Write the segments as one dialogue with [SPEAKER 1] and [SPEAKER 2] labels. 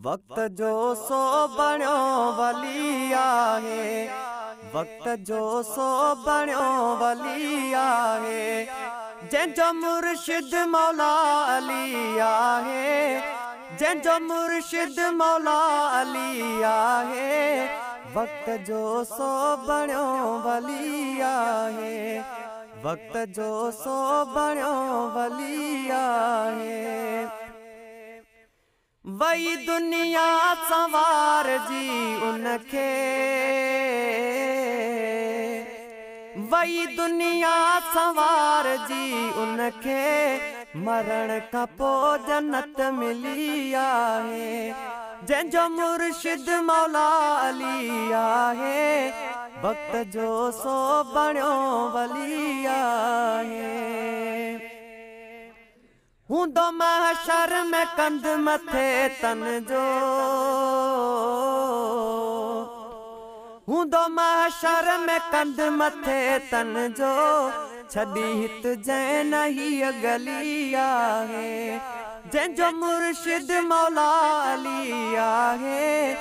[SPEAKER 1] वक्त जो सो बणियो वली आहे, वक्त जो सो बणियो वली आहे, जंहिंजो मुर्शिद मौला अली आहे, जंहिंजो मुर्शिद मौला अली आहे। वक्त जो सो बणियो वली आहे, वक्त जो सो बणियो वली आहे। वही दुनिया सवार जी उनखे, वही दुनिया सवार जी उनखे, मरण खां पोइ जन्नत मिली आहे। जंहिंजो मुर्शिद मौला अली आहे, वक्त जो सो बणियो वली आहे। हूंदो महशर में कंध मथे तन जो, हूंदो महशर में कंध मथे तन जो, छॾी हित जंहिं न हीअ गली आहे। जंहिंजो मुर्शिद मौला अली आहे,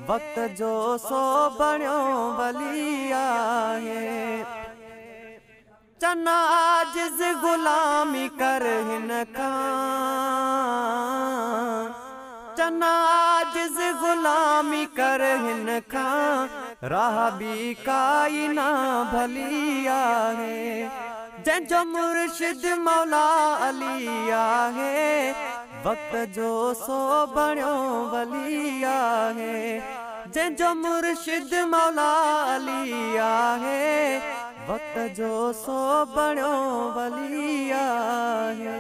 [SPEAKER 1] वक्त जो सो बणियो वली आहे। चना आजिज़ गुलामी कर हिन खां, चना आजिज़ गुलामी कर हिन खां, राह बि काई ना भली आहे। जंहिंजो मुर्शिद मौला अली आहे, वक्त जो सो बणियो वली आहे। जंहिंजो मुर्शिद मौला अली आहे, वक्त जो सो बणियो वली आहे।